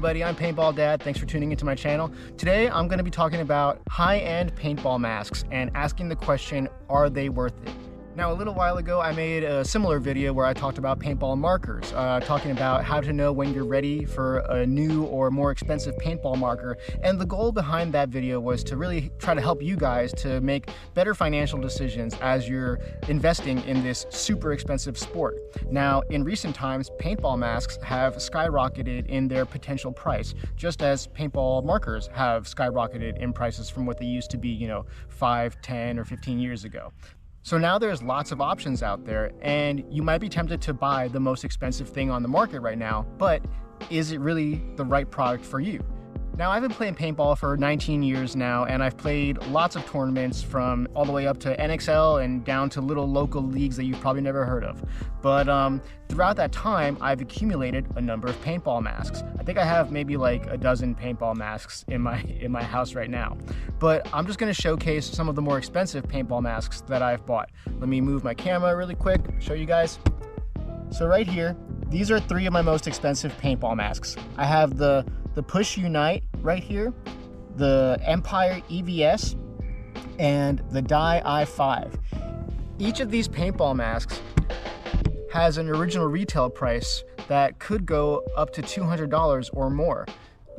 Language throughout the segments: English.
everybody, I'm Paintball Dad. Thanks for tuning into my channel. Today I'm going to be talking about high-end paintball masks and asking the question, are they worth it? Now, a little while ago, I made a similar video where I talked about paintball markers, talking about how to know when you're ready for a new or more expensive paintball marker. And the goal behind that video was to really try to help you guys to make better financial decisions as you're investing in this super expensive sport. Now, in recent times, paintball masks have skyrocketed in their potential price, just as paintball markers have skyrocketed in prices from what they used to be, 5, 10, or 15 years ago. So now there's lots of options out there, and you might be tempted to buy the most expensive thing on the market right now, but is it really the right product for you? Now, I've been playing paintball for 19 years now, and I've played lots of tournaments from all the way up to NXL and down to little local leagues that you've probably never heard of. But throughout that time, I've accumulated a number of paintball masks. I think I have maybe like a dozen paintball masks in my house right now. But I'm just gonna showcase some of the more expensive paintball masks that I've bought. Let me move my camera really quick, show you guys. So right here, these are 3 of my most expensive paintball masks. I have the Push Unite right here, the Empire EVS, and the Dye i5. Each of these paintball masks has an original retail price that could go up to $200 or more.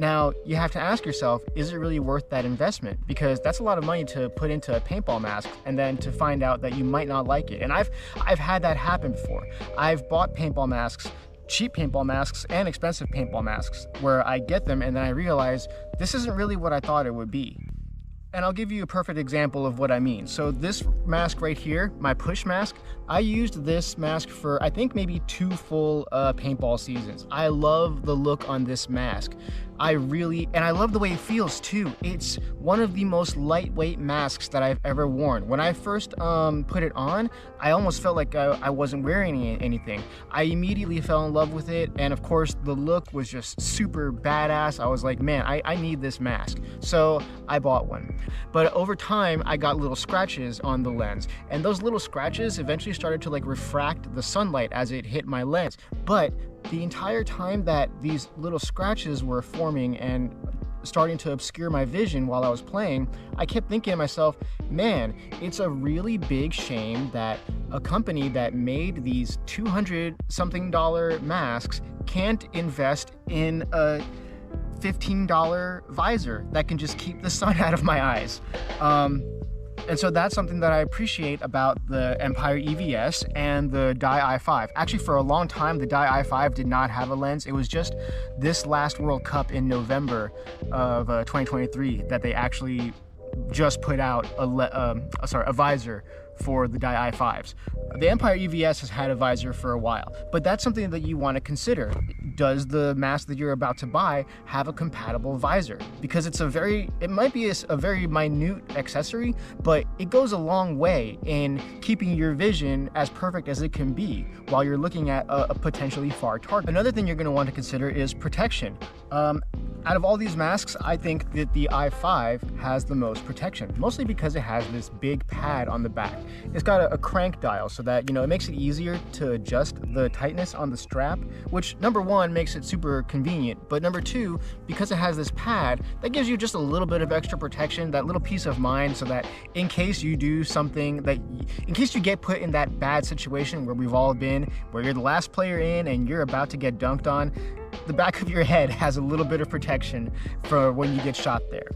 Now, you have to ask yourself, is it really worth that investment? Because that's a lot of money to put into a paintball mask and then to find out that you might not like it. And I've had that happen before. I've bought paintball masks, cheap paintball masks and expensive paintball masks, where I get them and then I realize this isn't really what I thought it would be. And I'll give you a perfect example of what I mean. So this mask right here, my Push mask, I used this mask for I think maybe 2 full paintball seasons. I love the look on this mask. And I love the way it feels too. It's one of the most lightweight masks that I've ever worn. When I first put it on, I almost felt like I wasn't wearing anything. I immediately fell in love with it, and of course the look was just super badass. I was like, man, I need this mask. So I bought one. But over time, I got little scratches on the lens, and those little scratches eventually started to like refract the sunlight as it hit my lens. But the entire time that these little scratches were forming and starting to obscure my vision while I was playing, I kept thinking to myself, man, it's a really big shame that a company that made these $200-something masks can't invest in a $15 visor that can just keep the sun out of my eyes. And so that's something that I appreciate about the Empire EVS and the Dye i5. Actually, for a long time, the Dye i5 did not have a lens. It was just this last World Cup in November of 2023 that they actually just put out a visor for the Dye i5s. The Empire EVS has had a visor for a while, but that's something that you want to consider. Does the mask that you're about to buy have a compatible visor? Because it might be a very minute accessory, but it goes a long way in keeping your vision as perfect as it can be while you're looking at a potentially far target. Another thing you're going to want to consider is protection. Out of all these masks, I think that the i5 has the most protection, mostly because it has this big pad on the back. It's got a crank dial so that, it makes it easier to adjust the tightness on the strap, which number 1 makes it super convenient, but number 2, because it has this pad, that gives you just a little bit of extra protection, that little peace of mind, so that in case you do something in case you get put in that bad situation where we've all been, where you're the last player in and you're about to get dunked on, the back of your head has a little bit of protection for when you get shot there.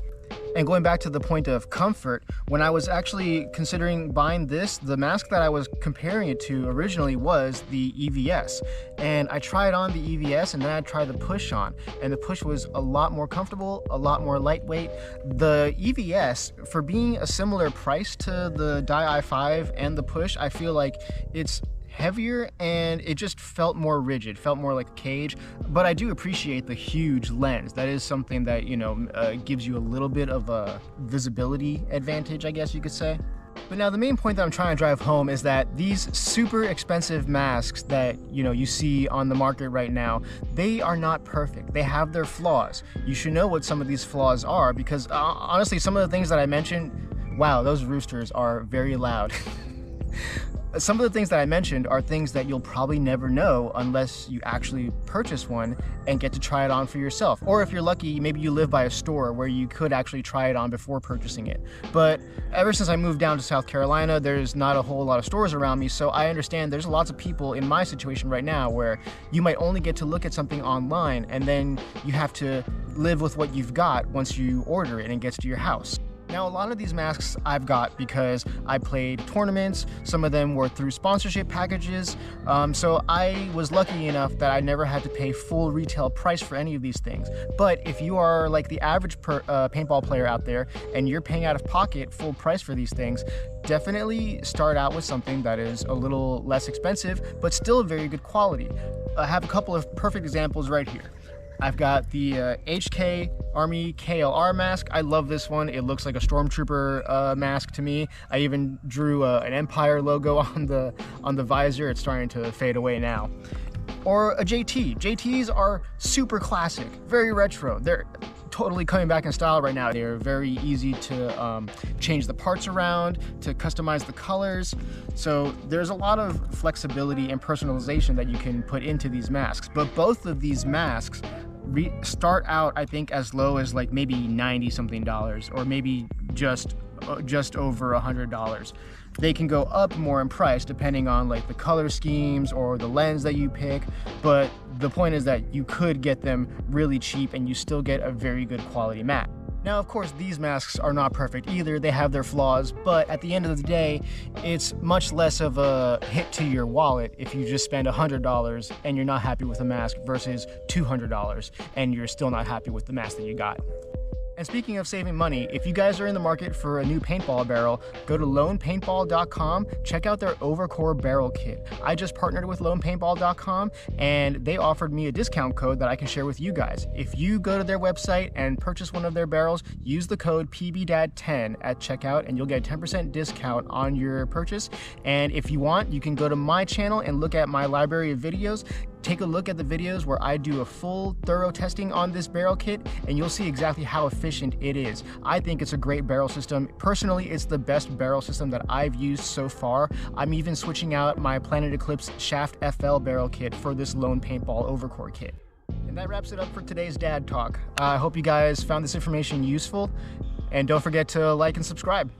And going back to the point of comfort, when I was actually considering buying this, the mask that I was comparing it to originally was the EVS. And I tried on the EVS and then I tried the Push on. And the Push was a lot more comfortable, a lot more lightweight. The EVS, for being a similar price to the Dye i5 and the Push, I feel like it's heavier and it just felt more rigid, felt more like a cage. But I do appreciate the huge lens. That is something that, gives you a little bit of a visibility advantage, I guess you could say. But now the main point that I'm trying to drive home is that these super expensive masks that you see on the market right now, they are not perfect. They have their flaws. You should know what some of these flaws are, because honestly, some of the things that I mentioned, wow, those roosters are very loud. Some of the things that I mentioned are things that you'll probably never know unless you actually purchase one and get to try it on for yourself. Or if you're lucky, maybe you live by a store where you could actually try it on before purchasing it. But ever since I moved down to South Carolina, there's not a whole lot of stores around me, so I understand there's lots of people in my situation right now where you might only get to look at something online and then you have to live with what you've got once you order it and it gets to your house. Now, a lot of these masks I've got because I played tournaments. Some of them were through sponsorship packages. So I was lucky enough that I never had to pay full retail price for any of these things. But if you are like the average paintball player out there and you're paying out of pocket full price for these things, definitely start out with something that is a little less expensive, but still very good quality. I have a couple of perfect examples right here. I've got the HK Army KLR mask. I love this one. It looks like a stormtrooper mask to me. I even drew an Empire logo on the visor. It's starting to fade away now. Or a JT. JTs are super classic, very retro. They're totally coming back in style right now. They're very easy to change the parts around, to customize the colors. So there's a lot of flexibility and personalization that you can put into these masks. But both of these masks start out, I think, as low as like maybe $90 something, or maybe just over $100. They can go up more in price depending on like the color schemes or the lens that you pick, but the point is that you could get them really cheap and you still get a very good quality mask. Now, of course, these masks are not perfect either. They have their flaws, but at the end of the day, it's much less of a hit to your wallet if you just spend $100 and you're not happy with a mask versus $200 and you're still not happy with the mask that you got. And speaking of saving money, if you guys are in the market for a new paintball barrel, go to lonepaintball.com, check out their Overcore barrel kit. I just partnered with lonepaintball.com and they offered me a discount code that I can share with you guys. If you go to their website and purchase one of their barrels, use the code PBDAD10 at checkout and you'll get a 10% discount on your purchase. And if you want, you can go to my channel and look at my library of videos. Take a look at the videos where I do a full thorough testing on this barrel kit and you'll see exactly how efficient it is. I think it's a great barrel system. Personally, it's the best barrel system that I've used so far. I'm even switching out my Planet Eclipse Shaft FL barrel kit for this Lone Paintball Overcore kit. And that wraps it up for today's Dad Talk. I hope you guys found this information useful and don't forget to like and subscribe.